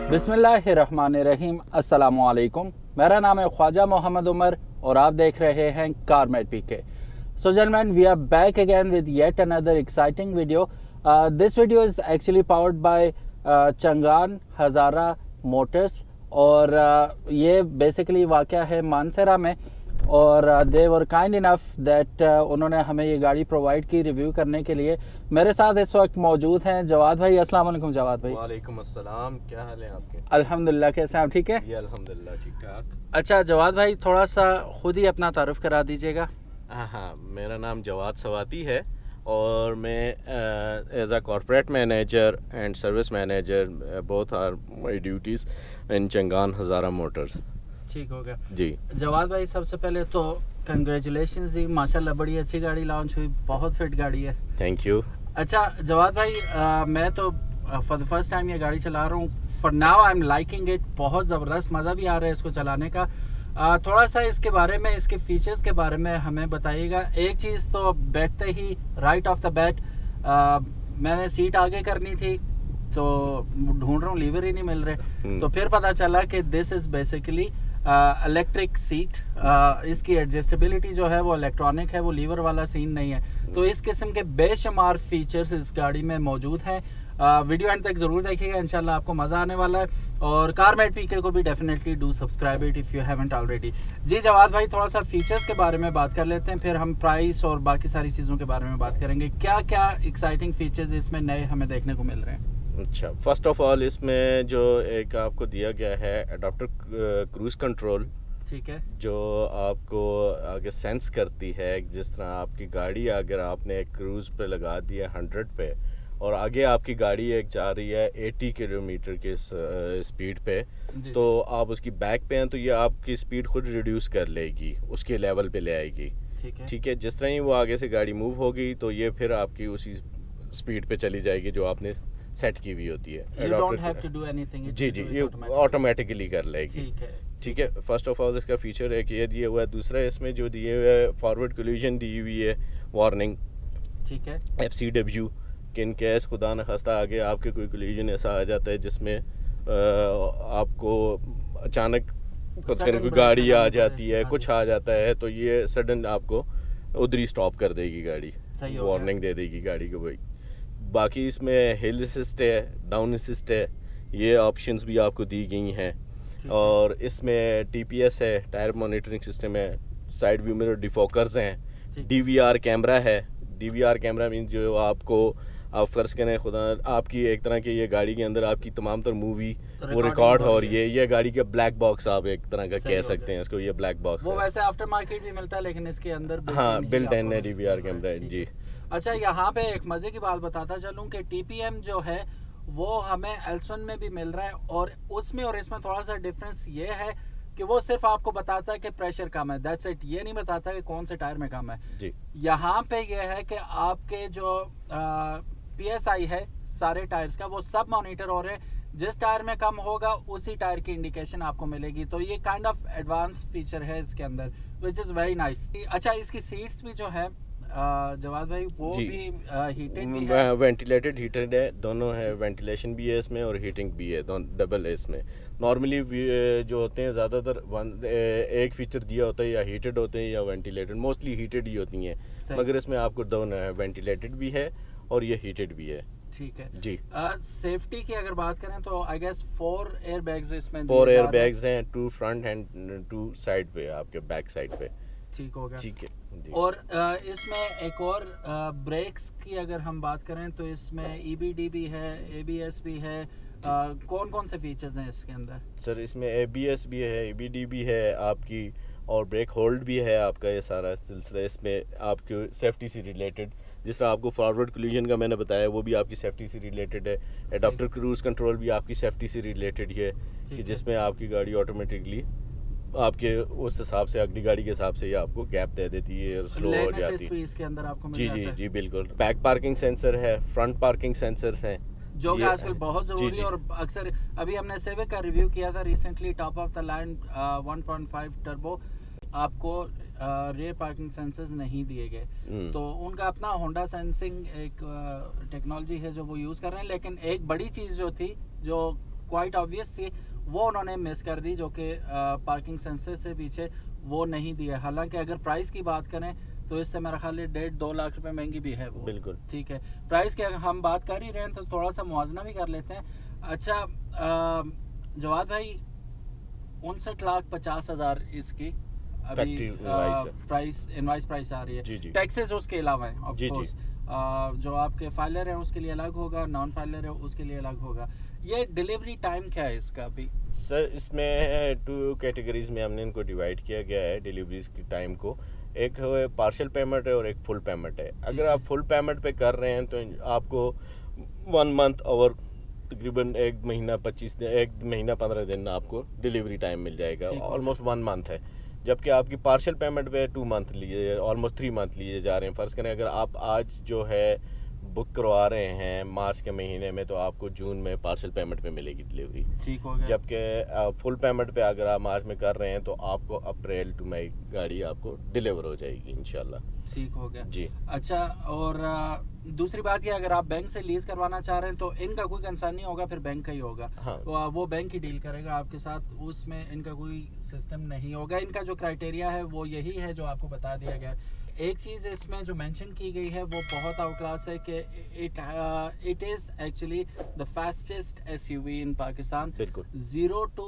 बिस्मिल्लाहिर्रहमानिर्रहीम, अस्सलामुअलैकुम। मेरा नाम है ख्वाजा मोहम्मद उमर और आप देख रहे हैं कारमेट पीके। So gentlemen, we are back again with yet another exciting video. This video is actually powered by Changan Hazara Motors और ये बेसिकली वाक़या है मानसरा में और दे वर काइंड इनफ दैट उन्होंने हमें ये गाड़ी प्रोवाइड की रिव्यू करने के लिए। मेरे साथ इस वक्त मौजूद हैं जवाद भाई। अस्सलाम वालेकुम जवाद भाई। वालेकुम अस्सलाम, क्या हाल है आपके? अल्हम्दुलिल्लाह, कैसे हैं आप? ठीक है ये अल्हम्दुलिल्लाह ठीक ठाक। अच्छा जवाद भाई, थोड़ा सा खुद ही अपना तारुफ करा दीजिएगा। हाँ, मेरा नाम जवाद सवाती है और मैं as a corporate manager and service manager both are my duties in Changan Hazara motors. ठीक हो गया जी जवाद भाई, सबसे पहले तो कंग्रेचुलेशंस जी, माशाल्लाह बड़ी अच्छी गाड़ी लॉन्च हुई, बहुत फिट गाड़ी है। Thank you. अच्छा जवाद भाई, मैं तो फॉर द फर्स्ट टाइम ये गाड़ी चला रहा हूँ। For now I am liking it, बहुत ज़बरदस्त मज़ा भी आ रहा है इसको चलाने का। थोड़ा सा इसके बारे में, इसके फीचर्स के बारे में हमें बताइएगा। एक चीज़ तो बैठते ही राइट ऑफ द बैट मैंने सीट आगे करनी थी तो ढूंढ रहा हूँ, लीवर ही नहीं मिल रहे। तो फिर पता चला कि this is basically electric seat. इसकी एडजस्टेबिलिटी जो है वो इलेक्ट्रॉनिक है, वो लीवर वाला सीन नहीं है। तो इस किस्म के बेशुमार फीचर्स इस गाड़ी में मौजूद हैं। वीडियो एंड तक ज़रूर देखिएगा, इंशाल्लाह आपको मज़ा आने वाला है। और कारमेट पीके को भी definitely do subscribe it if you haven't already. जी जवाद भाई, थोड़ा सा फीचर्स के बारे में बात कर लेते हैं, फिर हम प्राइस और बाकी सारी चीज़ों के बारे में बात करेंगे। क्या क्या एक्साइटिंग फीचर्स इसमें नए हमें देखने को मिल रहे हैं? अच्छा, फर्स्ट ऑफ ऑल इसमें जो एक आपको दिया गया है अडॉप्टर क्रूज कंट्रोल, ठीक है, जो आपको आगे सेंस करती है। जिस तरह आपकी गाड़ी अगर आपने क्रूज़ पे लगा दिया 100 पे और आगे आपकी गाड़ी एक जा रही है 80 किलोमीटर के स्पीड पे, तो आप उसकी बैक पे हैं तो ये आपकी स्पीड खुद रिड्यूस कर लेगी, उसके लेवल पे ले आएगी। ठीक है, जिस तरह ही वो आगे से गाड़ी मूव होगी तो ये फिर आपकी उसी स्पीड पे चली जाएगी जो आपने सेट की हुई होती है। You don't have to do anything, जी ये ऑटोमेटिकली कर लेगी। ठीक है, फर्स्ट ऑफ ऑल इसका फीचर एक ये दिया हुआ है। दूसरा इसमें जो दिए हुए है फॉरवर्ड कोलिजन दी हुई है वार्निंग, ठीक है, FCW कि इन केस खुदा न खास्ता आगे आपके कोई कोलिजन ऐसा आ जाता है जिसमें आपको अचानक कोई गाड़ी आ जाती है, कुछ आ जाता है, तो ये सडन आपको उधर ही स्टॉप कर देगी गाड़ी, वार्निंग दे देगी गाड़ी को। भाई बाकी इसमें हिल असिस्ट है, डाउन असिस्ट है, ये ऑप्शंस भी आपको दी गई हैं। और इसमें TPS है, टायर मॉनिटरिंग सिस्टम है, साइड व्यू मिरर डिफोकर्स हैं, DVR कैमरा है। DVR कैमरा मीन्स जो आपको आप फ़र्ज़ करें खुदा आपकी एक तरह की ये गाड़ी के अंदर आपकी तमाम तर मूवी वो रिकॉर्ड हो रही है। ये गाड़ी का ब्लैक बॉक्स आप एक तरह का कह सकते हैं इसको, ये ब्लैक बॉक्स वो वैसे आफ्टर मार्केट भी मिलता है लेकिन इसके अंदर हाँ बिल्ट इन है DVR कैमरा है। जी अच्छा, यहाँ पे एक मज़े की बात बताता चलूँ कि TPM जो है वो हमें L1 में भी मिल रहा है और उसमें और इसमें थोड़ा सा डिफरेंस ये है कि वो सिर्फ आपको बताता है कि प्रेशर कम है, दैट्स इट। ये नहीं बताता कि कौन से टायर में कम है। जी यहाँ पे ये है कि आपके जो PSI है सारे टायर्स का, वो सब मॉनिटर हो रहे हैं। जिस टायर में कम होगा उसी टायर की इंडिकेशन आपको मिलेगी। तो ये काइंड ऑफ एडवांस फीचर है इसके अंदर, विच इज़ वेरी नाइस। अच्छा, इसकी सीट्स भी जो है जवाद भाई वो भी हीटेड भी है, वेंटिलेटेड हीटेड है, दोनों है। वेंटिलेशन भी है इसमें और हीटिंग भी है, दोनों डबल है इसमें। नॉर्मली जो होते हैं ज़्यादातर एक फीचर दिया होता है या हीटेड होते हैं या वेंटिलेटेड, मोस्टली हीटेड ही होती हैं, मगर इसमें आपको दोनों है, वेंटिलेटेड भी है और ये हीटेड भी है। ठीक है जी। सेफ्टी की अगर बात करें तो आई गेस 4 एयर बैग्स इसमें, 4 एयर बैग्स हैं, 2 फ्रंट एंड 2 साइड पे, आपके बैक साइड पे। ठीक हो गया, ठीक है। और इसमें एक और ब्रेक्स की अगर हम बात करें तो इसमें EBD भी है, ABS भी है। कौन कौन से फीचर्स हैं इसके अंदर? सर इसमें ABS भी है, EBD भी है आपकी, और ब्रेक होल्ड भी है आपका। ये सारा सिलसिला इसमें आपकी सेफ्टी से रिलेटेड, जिस तरह आपको फॉरवर्ड कोलिजन का मैंने बताया वो भी आपकी सेफ्टी से रिलेटेड है। एडाप्टर क्रूज कंट्रोल भी आपकी सेफ्टी से रिलेटेड ही है कि जिसमें आपकी गाड़ी ऑटोमेटिकली आपके उस हिसाब से अगली गाड़ी के हिसाब से ये आपको गैप दे देती है और स्लो हो जाती है। इसके अंदर आपको जी बिल्कुल। बैक पार्किंग सेंसर है, फ्रंट पार्किंग सेंसर्स हैं, जो कि आजकल बहुत ज़रूरी है। और अक्सर अभी हमने सिविक का रिव्यू किया था recently, top of the line 1.5 turbo, आपको रेयर पार्किंग सेंसर्स नहीं दिए गए। तो उनका अपना होंडा सेंसिंग एक टेक्नोलॉजी है जो वो यूज़ कर रहे हैं। लेकिन एक बड़ी चीज़ जो थी जो क्वाइट ऑब्वियस थी, वो उन्होंने मिस कर दी, जो कि पार्किंग सेंसर से पीछे वो नहीं दिया। हालांकि अगर प्राइस की बात करें तो इससे मेरा ख्याल है 1.5-2 लाख रुपए महंगी भी है वो। बिल्कुल ठीक है, प्राइस की अगर हम बात कर ही रहे हैं तो थोड़ा सा मुआवजा भी कर लेते हैं। अच्छा जवाद भाई, 59,50,000 इसकी अभी फैक्ट्री इनवॉइस है। प्राइस इनवॉइस प्राइस आ रही है। जी जी टैक्सेस उसके अलावा है ऑफ जी, कोर्स। जो आपके फाइलर है उसके लिए अलग होगा, नॉन फाइलर है उसके लिए अलग होगा। ये डिलीवरी टाइम क्या है इसका अभी? सर इसमें 2 कैटेगरीज में हमने इनको डिवाइड किया गया है डिलीवरीज की टाइम को। एक है पार्शियल पेमेंट है और एक फुल पेमेंट है। अगर आप फुल पेमेंट पे कर रहे हैं तो आपको 1 मंथ और तकरीबन 1 महीना 25 दिन, 1 महीना 15 दिन आपको डिलीवरी टाइम मिल जाएगा। ऑलमोस्ट 1 मंथ है। जबकि आपकी पार्शियल पेमेंट पे 2 मंथ लिए, ऑलमोस्ट 3 मंथ लिए जा रहे हैं। फ़र्ज़ करें अगर आप आज जो है बुक करवा रहे हैं मार्च के महीने में, तो आपको जून में पार्शियल पेमेंट पे मिलेगी डिलीवरी। ठीक हो गया। जबकि फुल पेमेंट पे अगर आप मार्च में कर रहे हैं तो आपको अप्रैल टू मई गाड़ी आपको डिलीवर हो जाएगी इंशाल्लाह। ठीक हो गया जी। अच्छा, और दूसरी बात ये, अगर आप बैंक से लीज करवाना चाह रहे हैं तो इनका कोई कंसर्न नहीं होगा, फिर बैंक का ही होगा। हाँ। वो बैंक ही डील करेगा आपके साथ, उसमें इनका कोई सिस्टम नहीं होगा। इनका जो क्राइटेरिया है वो यही है जो आपको बता दिया गया है। एक चीज़ इसमें जो मेंशन की गई है वो बहुत आउट क्लास है कि it is actually the fastest SUV in Pakistan. बिल्कुल 0 to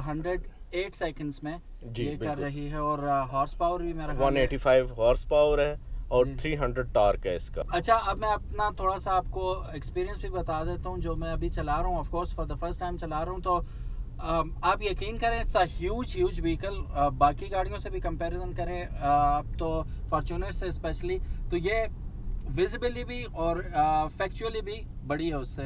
100 8 सेकंड्स में जी, ये कर बिल्कुल। रही है। और हॉर्स पावर भी मेरा ख्याल है 185 हॉर्स पावर है और जी। 300 टॉर्क है इसका। अच्छा, अब मैं अपना थोड़ा सा आपको एक्सपीरियंस भी बता देता हूँ जो मैं अभी चला रहा हूँ। Of course for the first time चला रहा हूँ, तो आप यकीन करें इट्स अ ह्यूज व्हीकल। बाकी गाड़ियों से भी कंपैरिजन करें तो फॉर्च्यूनर से स्पेशली, तो ये विजिबली भी और फैक्चुअली भी बड़ी है उससे,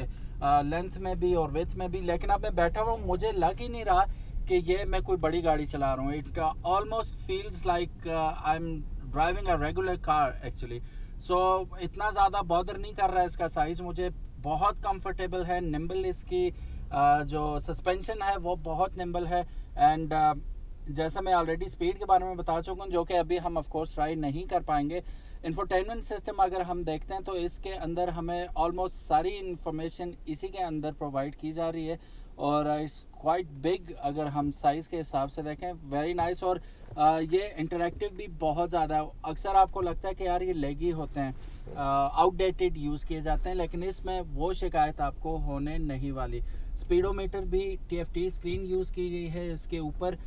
लेंथ में भी और विड्थ में भी। लेकिन अब मैं बैठा हुआ हूँ, मुझे लग ही नहीं रहा कि ये मैं कोई बड़ी गाड़ी चला रहा हूँ। It almost feels like I am driving a regular car actually. So इतना ज़्यादा बॉदर नहीं कर रहा है इसका साइज़, मुझे बहुत कंफर्टेबल है। निम्बल इसकी जो सस्पेंशन है वो बहुत निम्बल है। एंड जैसा मैं ऑलरेडी स्पीड के बारे में बता चुका हूँ, जो कि अभी हम ऑफ कोर्स ट्राई नहीं कर पाएंगे। इंफोटेनमेंट सिस्टम अगर हम देखते हैं तो इसके अंदर हमें ऑलमोस्ट सारी इंफॉर्मेशन इसी के अंदर प्रोवाइड की जा रही है। और इट्स क्वाइट बिग अगर हम साइज़ के हिसाब से देखें, वेरी नाइस। और ये इंटरेक्टिव भी बहुत ज़्यादा है। अक्सर आपको लगता है कि यार ये लेगी होते हैं, आउटडेटेड यूज़ किए जाते हैं, लेकिन इसमें वो शिकायत आपको होने नहीं वाली। स्पीडोमीटर भी TFT स्क्रीन यूज़ की गई है इसके ऊपर।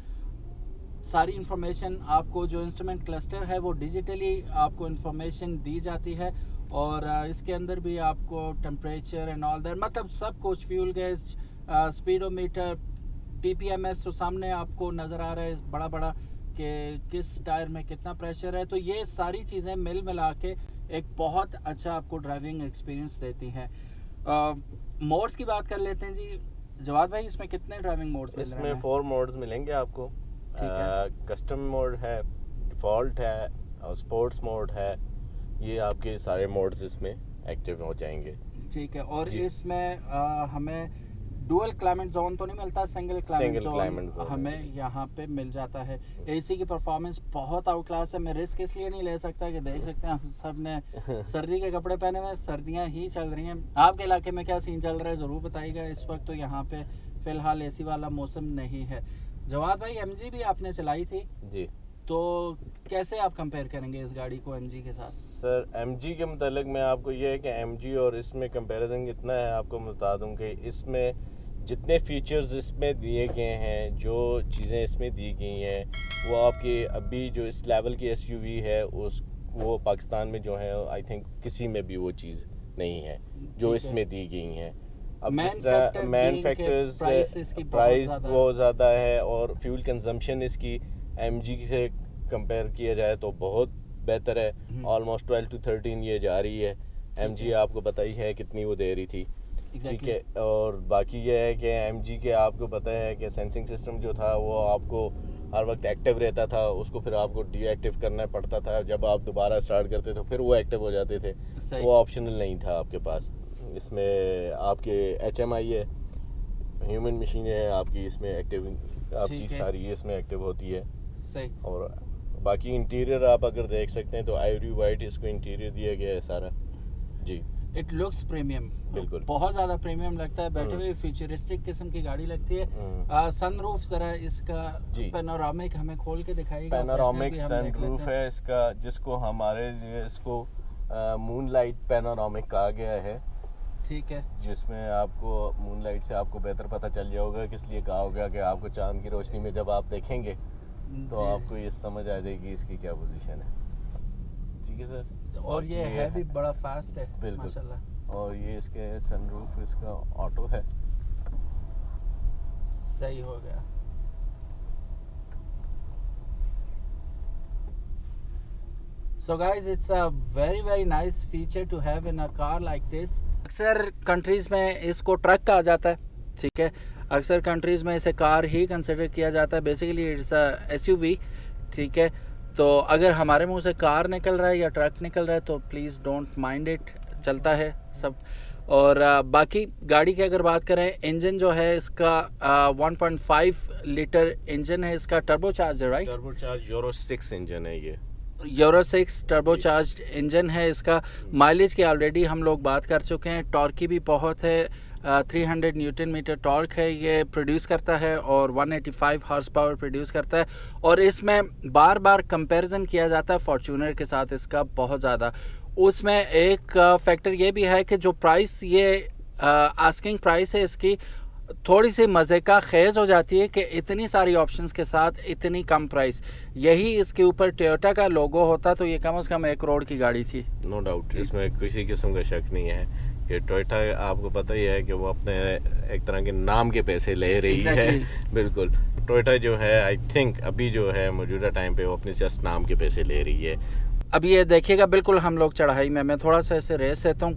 सारी इंफॉर्मेशन आपको, जो इंस्ट्रूमेंट क्लस्टर है वो डिजिटली आपको इंफॉर्मेशन दी जाती है। और इसके अंदर भी आपको टेम्परेचर एंड ऑल दैट, मतलब सब कुछ, फ्यूल गैस, स्पीडोमीटर, PPMS तो सामने आपको नज़र आ रहा है बड़ा बड़ा कि किस टायर में कितना प्रेशर है। तो ये सारी चीज़ें मिल मिला के एक बहुत अच्छा आपको ड्राइविंग एक्सपीरियंस देती हैं। मोड्स की बात कर लेते हैं जी जवाद भाई, इसमें कितने ड्राइविंग मोड्स मिल रहे इसमें हैं? 4 मोड्स मिलेंगे आपको। ठीक है। कस्टम मोड है, डिफ़ॉल्ट है और स्पोर्ट्स मोड है। ये आपके सारे मोड्स इसमें एक्टिव हो जाएंगे। ठीक है। और जी। इसमें हमें डुअल क्लाइमेट जोन तो नहीं मिलता, single Single climate climate zone zone हमें यहाँ पे मिल जाता है। AC की परफॉर्मेंस बहुत आउट क्लास है। मैं रिस्क इसलिए नहीं ले सकता कि देख सकते हैं हम सब ने सर्दी के कपड़े पहने हुए, सर्दियाँ ही चल रही हैं। आपके इलाके में क्या सीन चल रहा है ज़रूर बताइएगा। इस वक्त तो यहाँ पे फ़िलहाल AC वाला मौसम नहीं है। जवाद भाई, MG भी आपने चलाई थी, जी तो कैसे आप कंपेयर करेंगे इस गाड़ी को MG के साथ? सर, MG के मुतालिक मैं आपको ये है कि MG और इसमें कंपैरिजन इतना है, आपको बता दूं कि इसमें जितने फीचर्स इसमें दिए गए हैं, जो चीज़ें इसमें दी गई हैं, वो आपके अभी जो इस लेवल की SUV है वो पाकिस्तान में जो है आई थिंक किसी में भी वो चीज़ नहीं है जो ठीक है। इसमें दी गई हैं। अब Main जिस तरह factor मेन being कि फैक्टर्स price इसकी प्राइस बहुत बहुत ज़्यादा है और फ्यूल कंजम्पशन इसकी MG से कंपेयर किया जाए तो बहुत बेहतर है। ऑलमोस्ट 12 to 13 ये जा रही है। MG आपको पता ही है कितनी वो दे रही थी। ठीक है। और बाकी ये है कि MG के आपको पता है कि सेंसिंग सिस्टम जो था वो आपको हर वक्त एक्टिव रहता था, उसको फिर आपको डीएक्टिव करना पड़ता था। जब आप दोबारा स्टार्ट करते तो फिर वो एक्टिव हो जाते थे, वो ऑप्शनल नहीं था आपके पास। इसमें आपके HMI है, ह्यूमन मशीन है आपकी, इसमें एक्टिव आपकी सारी इसमें एक्टिव होती है। सही। और बाकी इंटीरियर आप अगर देख सकते हैं तो आइवरी वाइट इसको इंटीरियर दिया गया है सारा। जी इट लुक्स प्रीमियम, बिल्कुल बहुत ज़्यादा प्रीमियम लगता है, बैठे हुए फ्यूचरिस्टिक किस्म की गाड़ी लगती है। सनरूफ ज़रा इसका पैनोरामिक हमें खोल के दिखाइएगा। पैनोरामिक सनरूफ है इसका, जिसको हमारे इसको मूनलाइट पैनोरामिक कहा गया है। ठीक है, जिसमें आपको मूनलाइट से आपको बेहतर पता चल जाएगा किस लिए कहा होगा कि आपको चांद की रोशनी में जब आप देखेंगे तो आपको ये समझ आ जाएगी इसकी क्या पोजीशन है। ठीक है सर। और ये है भी बड़ा फास्ट है बिल्कुल माशाल्लाह। और ये इसके सनरूफ इसका ऑटो है। सही हो गया। So guys, it's a very nice feature to have in a car like this. अक्सर कंट्रीज़ में इसको ट्रक कहा जाता है, ठीक है। अक्सर कंट्रीज़ में इसे कार ही कंसिडर किया जाता है। बेसिकली इट्स अ SUV, ठीक है। तो अगर हमारे मुंह से कार निकल रहा है या ट्रक निकल रहा है तो प्लीज़ डोंट माइंड इट, चलता है सब। और बाकी गाड़ी की अगर बात करें, इंजन जो है इसका 1.5 लीटर इंजन है इसका, टर्बो चार्ज है, right? Turbo charge euro 6 engine है ये। यूरो 6 टर्बो चार्ज इंजन है इसका। माइलेज की ऑलरेडी हम लोग बात कर चुके हैं। टॉर्क की भी बहुत है, 300 न्यूटन मीटर टॉर्क है ये प्रोड्यूस करता है और 185 हॉर्स पावर प्रोड्यूस करता है। और इसमें बार बार कंपैरिजन किया जाता है फॉर्च्यूनर के साथ इसका बहुत ज़्यादा। उसमें एक फैक्टर ये भी है कि जो प्राइस ये आस्किंग प्राइस है इसकी, थोड़ी सी मज़े का खेज हो जाती है कि इतनी सारी ऑप्शंस के साथ इतनी कम प्राइस। यही इसके ऊपर टोयोटा का लोगो होता तो ये कम से कम 1 करोड़ की गाड़ी थी। नो डाउट, इसमें किसी किस्म का शक नहीं है कि टोयोटा, आपको पता ही है कि वो अपने एक तरह के नाम के पैसे ले रही है। बिल्कुल, टोयोटा जो है आई थिंक अभी जो है मौजूदा टाइम पे वो अपने जस्ट नाम के पैसे ले रही है। अब ये देखिएगा, बिल्कुल हम लोग चढ़ाई में, मैं थोड़ा सा ऐसे रेस देता हूँ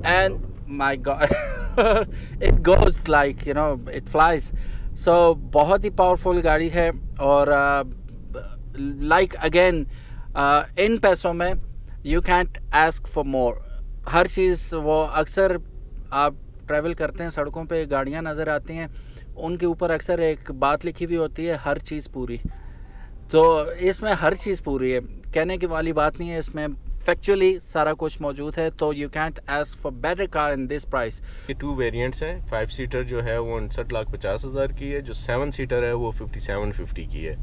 and my God it goes like you know it flies. So बहुत ही पावरफुल गाड़ी है। और like again इन पैसों में you can't ask for more। हर चीज़, वो अक्सर आप ट्रैवल करते हैं सड़कों पे गाड़ियाँ नज़र आती हैं, उनके ऊपर अक्सर एक बात लिखी हुई होती है, हर चीज़ पूरी। तो इसमें हर चीज़ पूरी है, कहने की वाली बात नहीं है, इसमें फैक्चुअली सारा कुछ मौजूद है। तो you can't ask for better car in this price. ये 2 वेरिएंट्स हैं। 5 सीटर जो है वो 59,50,000 की है, जो 7 सीटर है वो 5750 की है।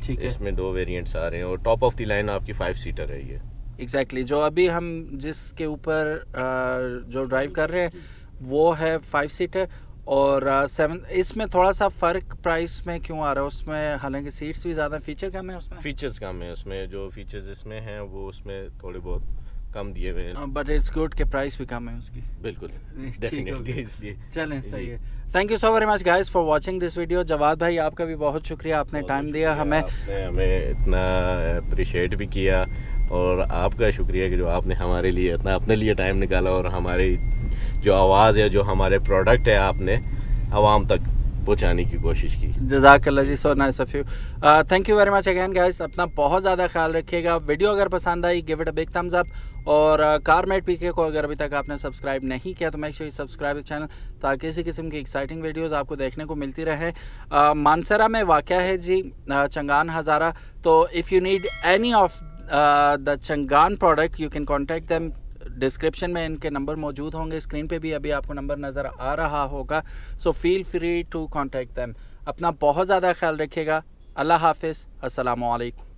ठीक है, इसमें 2 वेरिएंट्स आ रहे हैं और टॉप ऑफ द लाइन आपकी 5 सीटर है ये। एग्जैक्टली जो अभी हम जिसके ऊपर जो ड्राइव कर रहे हैं वो है 5 सीटर और 7। इसमें थोड़ा सा फ़र्क प्राइस में क्यों आ रहा है? उसमें हालांकि सीट्स भी ज़्यादा, फीचर कम है उसमें। फीचर्स कम है उसमें, जो फीचर्स इसमें हैं वो उसमें थोड़े बहुत कम दिए हुए हैं। बट इट्स गुड के प्राइस भी कम है उसकी। बिल्कुल, डेफिनेटली, इसलिए चलें, सही है। Thank you so very much guys for watching this video. Jawad भाई आपका भी बहुत शुक्रिया, आपने टाइम दिया हमें, आपने हमें इतना अप्रिशिएट भी किया। और आपका शुक्रिया कि जो आपने हमारे लिए इतना अपने लिए टाइम निकाला और हमारी जो आवाज़ है, जो हमारे प्रोडक्ट है, आपने आवाम तक पहुंचाने की कोशिश की। जज़ाकल्लाह जी, so nice of you. Thank you very much again guys. अपना बहुत ज़्यादा ख्याल रखिएगा। वीडियो अगर पसंद आई give it a big thumbs up. और कारमेट पीके को अगर अभी तक आपने सब्सक्राइब नहीं किया तो मेक श्योर सब्सक्राइब चैनल, ताकि इसी किस्म की एक्साइटिंग वीडियोस आपको देखने को मिलती रहे। मानसरा में वाक़या है जी चंगान हज़ारा। तो if you need any of the Changan product you can contact them. Description में इनके नंबर मौजूद होंगे, स्क्रीन पे भी अभी आपको नंबर नज़र आ रहा होगा। So feel free to contact them. अपना बहुत ज़्यादा ख्याल रखिएगा। अल्लाह हाफिज़, अस्सलामु अलैकुम।